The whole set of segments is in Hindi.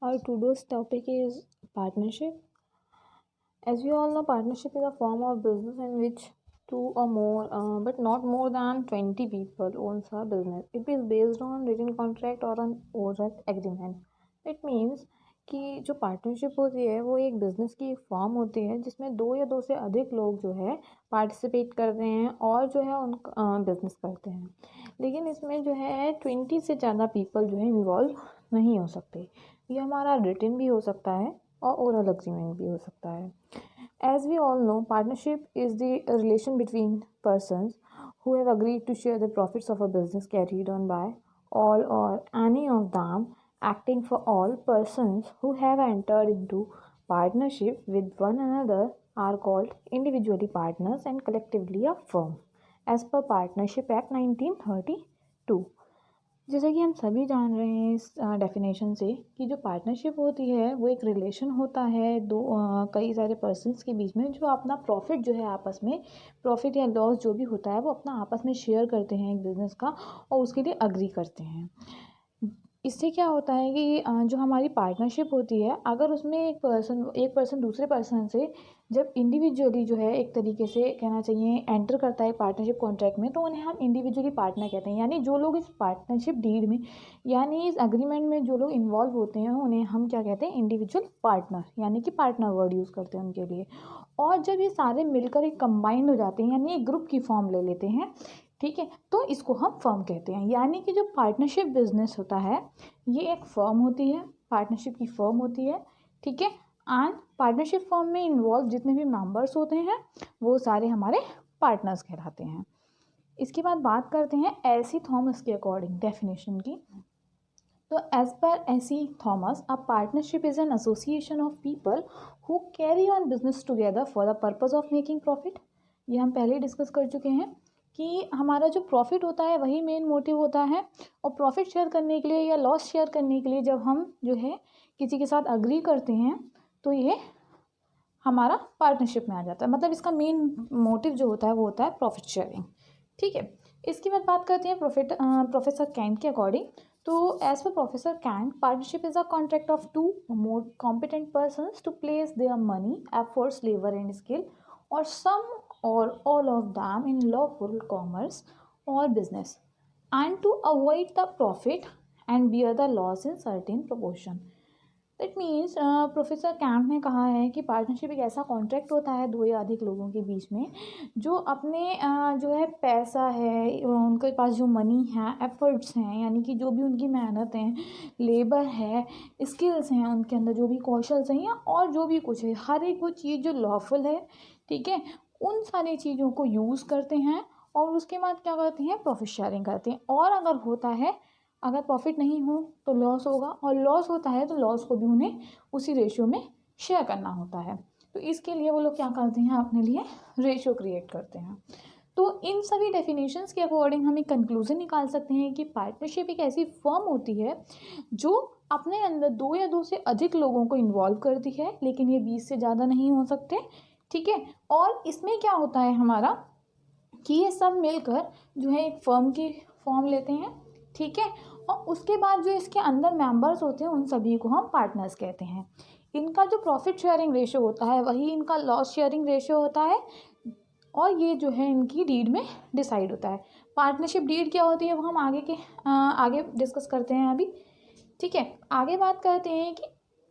Our today's topic is partnership. As we all know, partnership is a form of business in which two or more, but not more than 20 people owns a business. It is based on written contract or an oral agreement. It means कि जो पार्टनरशिप होती है वो एक बिजनेस की एक फॉर्म होती है जिसमें दो या दो से अधिक लोग जो है पार्टिसिपेट करते हैं और जो है उन बिजनेस करते हैं। लेकिन इसमें जो है 20 से ज़्यादा पीपल जो है इन्वॉल्व नहीं हो सकते। ये हमारा रिटन भी हो सकता है और ओरल अग्रीमेंट भी हो सकता है। As we all know, partnership is the relation between persons who have agreed to share the profits of a business carried on by all or any of them. Acting for all persons who have entered into partnership with one another are called individually partners and collectively a firm, as per Partnership Act 1932. जैसा कि हम सभी जान रहे हैं इस डेफिनेशन से कि जो पार्टनरशिप होती है वो एक रिलेशन होता है दो कई सारे पर्सन्स के बीच में जो अपना प्रॉफिट जो है आपस में प्रॉफिट या लॉस जो भी होता है वो अपना आपस में शेयर करते हैं एक बिज़नेस का और उसके लिए अग्री करते हैं। इससे क्या होता है कि जो हमारी पार्टनरशिप होती है अगर उसमें एक पर्सन दूसरे पर्सन से जब इंडिविजुअली जो है एक तरीके से कहना चाहिए एंटर करता है पार्टनरशिप कॉन्ट्रैक्ट में तो उन्हें हम इंडिविजुअली पार्टनर कहते हैं। यानी जो लोग इस पार्टनरशिप डीड में यानी इस अग्रीमेंट में जो लोग इन्वॉल्व होते हैं उन्हें हम क्या कहते हैं इंडिविजुअल पार्टनर यानी कि पार्टनर वर्ड यूज़ करते हैं उनके लिए। और जब ये सारे मिलकर एक कंबाइंड हो जाते हैं यानी एक ग्रुप की फॉर्म ले लेते हैं, ठीक है, तो इसको हम फर्म कहते हैं। यानी कि जो पार्टनरशिप बिजनेस होता है ये एक फर्म होती है, पार्टनरशिप की फर्म होती है, ठीक है। एंड पार्टनरशिप फर्म में इन्वॉल्व जितने भी मेंबर्स होते हैं वो सारे हमारे पार्टनर्स कहलाते हैं। इसके बाद बात करते हैं एसी थॉमस के अकॉर्डिंग डेफिनेशन की। तो as per A C Thomas a partnership is an association of people who carry on business together for the purpose of making profit. ये हम पहले डिस्कस कर चुके हैं कि हमारा जो प्रॉफिट होता है वही मेन मोटिव होता है और प्रॉफिट शेयर करने के लिए या लॉस शेयर करने के लिए जब हम जो है किसी के साथ अग्री करते हैं तो ये हमारा पार्टनरशिप में आ जाता है। मतलब इसका मेन मोटिव जो होता है वो होता है प्रॉफिट शेयरिंग, ठीक है। इसके बाद बात करते हैं प्रोफेसर कैंट के अकॉर्डिंग। तो as per professor Kent partnership is a contract of two more competent persons to place their money efforts labour and skill और some or all of them in lawful commerce or business and to avoid the profit and bear the loss in certain proportion. That means professor camp ने कहा है कि पार्टनरशिप एक ऐसा कॉन्ट्रैक्ट होता है दो या अधिक लोगों के बीच में जो अपने जो है पैसा है उनके पास जो मनी है एफर्ट्स हैं यानी कि जो भी उनकी मेहनत है लेबर है स्किल्स हैं उनके अंदर जो भी कौशल्स हैं या और जो भी कुछ है हर एक वो चीज़ जो लॉफुल है, ठीक है, उन सारी चीज़ों को यूज़ करते हैं और उसके बाद क्या करते हैं प्रॉफिट शेयरिंग करते हैं। और अगर होता है अगर प्रॉफिट नहीं हो तो लॉस होगा और लॉस होता है तो लॉस को भी उन्हें उसी रेशियो में शेयर करना होता है। तो इसके लिए वो लोग क्या करते हैं अपने लिए रेशियो क्रिएट करते हैं। तो इन सभी डेफिनेशंस के अकॉर्डिंग हम एक कंक्लूजन निकाल सकते हैं कि पार्टनरशिप एक ऐसी फर्म होती है जो अपने अंदर दो या दो से अधिक लोगों को इन्वॉल्व करती है लेकिन ये 20 से ज़्यादा नहीं हो सकते, ठीक है। और इसमें क्या होता है हमारा कि ये सब मिलकर जो है एक फर्म की फॉर्म लेते हैं, ठीक है। और उसके बाद जो इसके अंदर मेंबर्स होते हैं उन सभी को हम पार्टनर्स कहते हैं। इनका जो प्रॉफिट शेयरिंग रेशियो होता है वही इनका लॉस शेयरिंग रेशियो होता है और ये जो है इनकी डीड में डिसाइड होता है। पार्टनरशिप डीड क्या होती है वो हम आगे डिस्कस करते हैं अभी, ठीक है। आगे बात करते हैं कि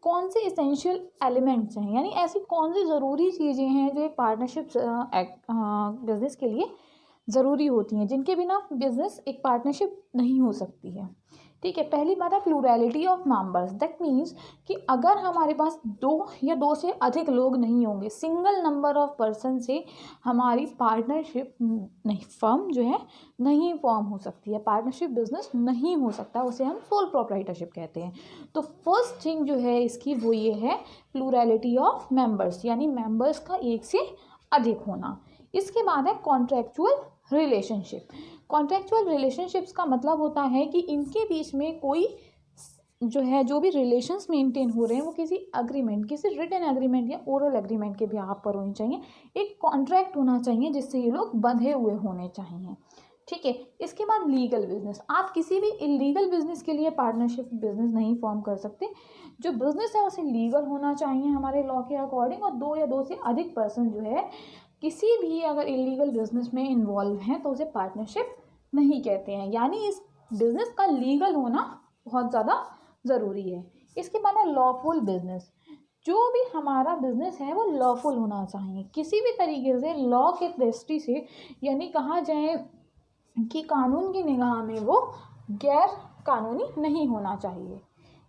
कौन से इसेंशियल एलिमेंट्स हैं यानी ऐसी कौन सी ज़रूरी चीज़ें हैं जो एक पार्टनरशिप बिजनेस के लिए ज़रूरी होती हैं जिनके बिना बिजनेस एक पार्टनरशिप नहीं हो सकती है, ठीक है। पहली बात है plurality of members. That means कि अगर हमारे पास दो या दो से अधिक लोग नहीं होंगे सिंगल नंबर ऑफ पर्सन से हमारी पार्टनरशिप नहीं फर्म जो है नहीं फॉर्म हो सकती है, पार्टनरशिप बिजनेस नहीं हो सकता, उसे हम सोल प्रोप्राइटरशिप कहते हैं। तो फर्स्ट थिंग जो है इसकी वो ये है प्लूरैलिटी ऑफ मेंबर्स यानी मेंबर्स का एक से अधिक होना। इसके बाद है कॉन्ट्रैक्चुअल रिलेशनशिप। कॉन्ट्रैक्चुअल रिलेशनशिप्स का मतलब होता है कि इनके बीच में कोई जो है जो भी रिलेशंस मेंटेन हो रहे हैं वो किसी अग्रीमेंट किसी रिटन एग्रीमेंट या ओरल एग्रीमेंट के भी आप पर होनी चाहिए। एक कॉन्ट्रैक्ट होना चाहिए जिससे ये लोग बंधे हुए होने चाहिए, ठीक है। इसके बाद लीगल बिजनेस, आप किसी भी इलीगल बिजनेस के लिए पार्टनरशिप बिजनेस नहीं फॉर्म कर सकते। जो बिजनेस है उसे लीगल होना चाहिए हमारे लॉ के अकॉर्डिंग, और दो या दो से अधिक पर्सन जो है किसी भी अगर इलीगल बिजनेस में इन्वॉल्व हैं तो उसे पार्टनरशिप नहीं कहते हैं। यानी इस बिजनेस का लीगल होना बहुत ज़्यादा ज़रूरी है। इसके बाद है लॉफुल बिजनेस, जो भी हमारा बिजनेस है वो लॉफुल होना चाहिए, किसी भी तरीके से लॉ के दृष्टि से, यानी कहा जाए कि कानून की निगाह में वो गैर कानूनी नहीं होना चाहिए।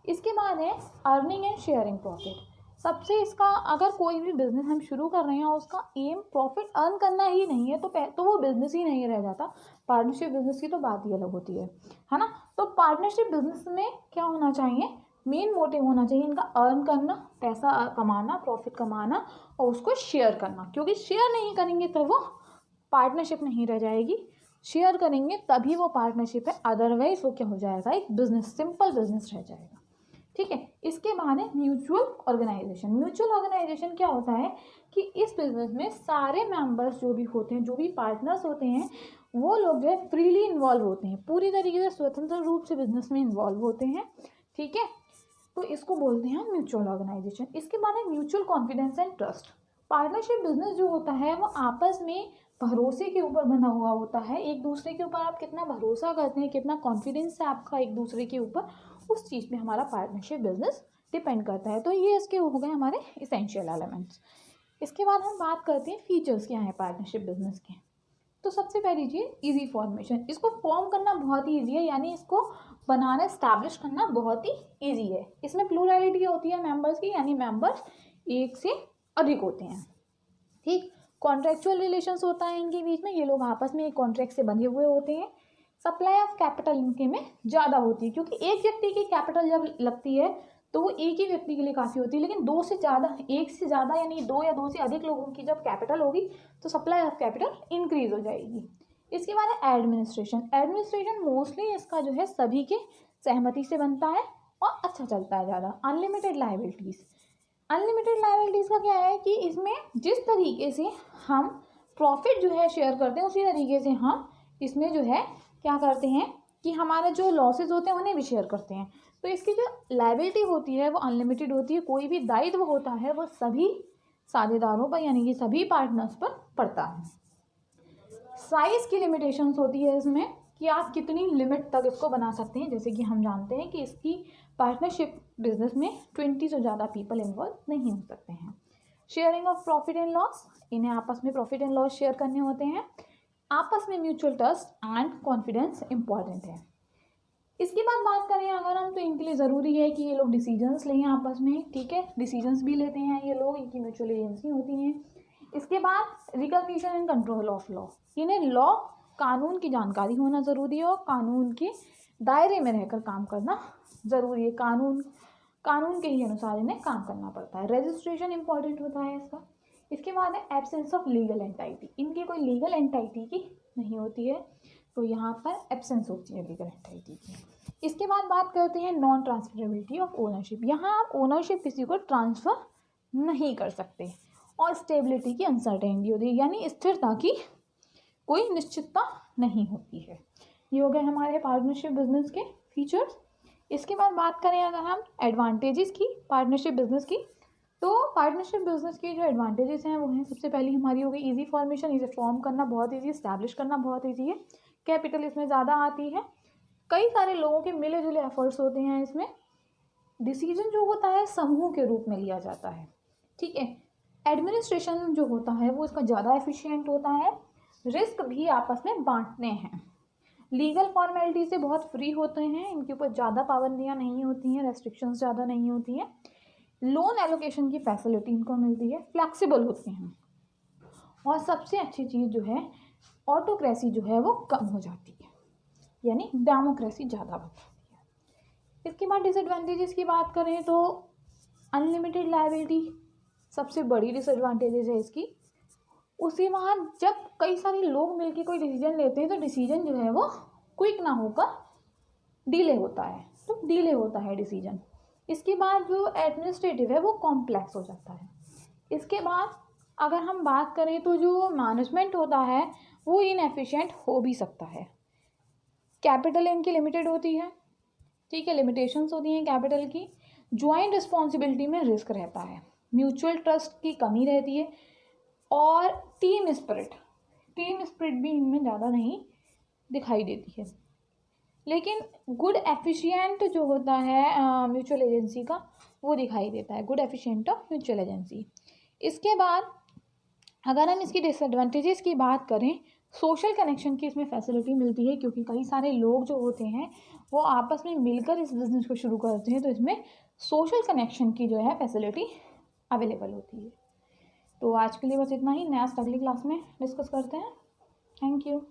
इसके बाद है अर्निंग एंड शेयरिंग प्रॉफिट। सबसे इसका अगर कोई भी बिजनेस हम शुरू कर रहे हैं और उसका एम प्रॉफिट अर्न करना ही नहीं है तो वो बिजनेस ही नहीं रह जाता। पार्टनरशिप बिजनेस की तो बात ही अलग होती है ना। तो पार्टनरशिप बिजनेस में क्या होना चाहिए, मेन मोटिव होना चाहिए इनका अर्न करना, पैसा कमाना, प्रॉफिट कमाना और उसको शेयर करना, क्योंकि शेयर नहीं करेंगे तो वो पार्टनरशिप नहीं रह जाएगी। शेयर करेंगे तभी वो पार्टनरशिप है, अदरवाइज वो क्या हो जाएगा, एक बिजनेस, सिंपल बिजनेस रह जाएगा। ठीक है। इसके बाद है म्यूचुअल ऑर्गेनाइजेशन। म्यूचुअल ऑर्गेनाइजेशन क्या होता है कि इस बिजनेस में सारे मेंबर्स जो भी होते हैं, जो भी पार्टनर्स होते हैं, वो लोग जो है फ्रीली इन्वॉल्व होते हैं, पूरी तरीके से स्वतंत्र रूप से बिजनेस में इन्वॉल्व होते हैं। ठीक है, तो इसको बोलते हैं म्यूचुअल ऑर्गेनाइजेशन। इसके बाद है mutual confidence and trust. Partnership business जो होता है वो आपस में भरोसे के ऊपर बना हुआ होता है। एक दूसरे के ऊपर आप कितना भरोसा करते हैं, कितना कॉन्फिडेंस है आपका एक दूसरे के ऊपर, उस चीज़ में हमारा पार्टनरशिप बिजनेस डिपेंड करता है। तो ये इसके हो गए हमारे इसेंशियल एलिमेंट्स। इसके बाद हम बात करते हैं फीचर्स क्या हैं पार्टनरशिप बिजनेस के। तो सबसे पहली चीज़ इजी फॉर्मेशन, इसको फॉर्म करना बहुत ही ईजी है, यानी इसको बनाना, इस्टेब्लिश करना बहुत ही ईजी है। इसमें प्लूरलिटी होती है मेंबर्स की, यानी मेंबर्स एक से अधिक होते हैं। ठीक, कॉन्ट्रेक्चुअल रिलेशंस होता है इनके बीच में, ये लोग आपस में एक कॉन्ट्रैक्ट से बंधे हुए होते हैं। सप्लाई ऑफ कैपिटल इनके में ज़्यादा होती है, क्योंकि एक व्यक्ति की कैपिटल जब लगती है तो वो एक ही व्यक्ति के लिए काफ़ी होती है, लेकिन दो से ज़्यादा, एक से ज़्यादा यानी दो या दो से अधिक लोगों की जब कैपिटल होगी तो सप्लाई ऑफ कैपिटल इंक्रीज हो जाएगी। इसके बाद है एडमिनिस्ट्रेशन। एडमिनिस्ट्रेशन मोस्टली इसका जो है सभी के सहमति से बनता है और अच्छा चलता है ज़्यादा। Unlimited liabilities. अनलिमिटेड लाइबिलिटीज़ का क्या है कि इसमें जिस तरीके से हम प्रॉफिट जो है शेयर करते हैं, उसी तरीके से हम इसमें जो है क्या करते हैं कि हमारे जो लॉसेज होते हैं उन्हें भी शेयर करते हैं। तो इसकी जो लाइबिलिटी होती है वो अनलिमिटेड होती है। कोई भी दायित्व होता है वो सभी साझेदारों पर, यानी कि सभी पार्टनर्स पर पड़ता है। साइज़ की लिमिटेशंस होती है इसमें कि आप कितनी लिमिट तक इसको बना सकते हैं। जैसे कि हम जानते हैं कि इसकी पार्टनरशिप बिजनेस में 20 से ज़्यादा पीपल इन्वॉल्व नहीं हो सकते हैं। Sharing of profit and loss, इन्हें आपस में प्रॉफिट एंड लॉस शेयर करने होते हैं। आपस में mutual trust and confidence important है। इसके बाद बात करें अगर हम, तो इनके लिए ज़रूरी है कि ये लोग डिसीजंस लें आपस में। ठीक है, डिसीजंस भी लेते हैं ये लोग, इनकी म्यूचुअल एजेंसी होती हैं। इसके बाद recognition and control of law, इन्हें लॉ, कानून की जानकारी होना ज़रूरी है और कानून के दायरे में रहकर काम करना ज़रूरी है। कानून के ही अनुसार इन्हें काम करना पड़ता है। रजिस्ट्रेशन इंपॉर्टेंट होता है इसका। इसके बाद है एब्सेंस ऑफ लीगल एंटाइटी, इनकी कोई लीगल एंटाइटी की नहीं होती है, तो यहाँ पर एब्सेंस होती है लीगल एंटाइटी की। इसके बाद बात करते हैं नॉन ट्रांसफरेबिलिटी ऑफ ओनरशिप। यहाँ आप ओनरशिप किसी को ट्रांसफ़र नहीं कर सकते। और स्टेबिलिटी की अनसर्टेनिटी होती है, यानी स्थिरता की कोई निश्चितता नहीं होती है। ये हो गए हमारे पार्टनरशिप बिजनेस के फीचर्स। इसके बाद बात करें अगर हम एडवांटेजेस की पार्टनरशिप बिजनेस की, तो पार्टनरशिप बिजनेस की जो एडवांटेजेस हैं वो हैं, सबसे पहली हमारी हो गई इजी फॉर्मेशन, इसे फॉर्म करना बहुत ईजी, इस्टेब्लिश करना बहुत ईजी है। कैपिटल इसमें ज़्यादा आती है, कई सारे लोगों के मिले जुले एफर्ट्स होते हैं इसमें। डिसीजन जो होता है समूह के रूप में लिया जाता है। ठीक है, एडमिनिस्ट्रेशन जो होता है वो इसका ज़्यादा एफिशिएंट होता है। रिस्क भी आपस में बांटने हैं। लीगल फॉर्मेलिटी से बहुत फ्री होते हैं, इनके ऊपर ज़्यादा पाबंदियाँ नहीं होती हैं, रेस्ट्रिक्शंस ज़्यादा नहीं होती हैं। लोन एलोकेशन की फैसिलिटी इनको मिलती है, फ्लेक्सिबल होते हैं। और सबसे अच्छी चीज़ जो है, ऑटोक्रेसी जो है वो कम हो जाती है, यानी डेमोक्रेसी ज़्यादा बढ़ जाती है। इसके बाद डिसएडवांटेजेस की बात करें तो अनलिमिटेड लायबिलिटी सबसे बड़ी डिसएडवांटेजेस है इसकी। उसके बाद जब कई सारे लोग मिलकर कोई डिसीजन लेते हैं तो डिसीजन जो है वो क्विक ना होकर डिले होता है, तो डिले होता है डिसीजन। इसके बाद जो एडमिनिस्ट्रेटिव है वो कॉम्प्लेक्स हो जाता है। इसके बाद अगर हम बात करें तो जो मैनेजमेंट होता है वो इनएफिशिएंट हो भी सकता है। कैपिटल इनकी लिमिटेड होती है, ठीक है, लिमिटेशंस होती हैं कैपिटल की। ज्वाइंट रिस्पॉन्सिबिलिटी में रिस्क रहता है, म्यूचुअल ट्रस्ट की कमी रहती है, और टीम स्पिरिट भी इनमें ज़्यादा नहीं दिखाई देती है। लेकिन गुड एफिशिएंट जो होता है म्यूचुअल एजेंसी का, वो दिखाई देता है, good efficient of mutual agency. इसके बाद अगर हम इसकी डिसएडवांटेजेस की बात करें, सोशल कनेक्शन की इसमें फैसिलिटी मिलती है, क्योंकि कई सारे लोग जो होते हैं वो आपस में मिलकर इस बिज़नेस को शुरू करते हैं, तो इसमें सोशल कनेक्शन की जो है फैसिलिटी अवेलेबल होती है। तो आज के लिए बस इतना ही, नेक्स्ट अगली क्लास में डिस्कस करते हैं। Thank you.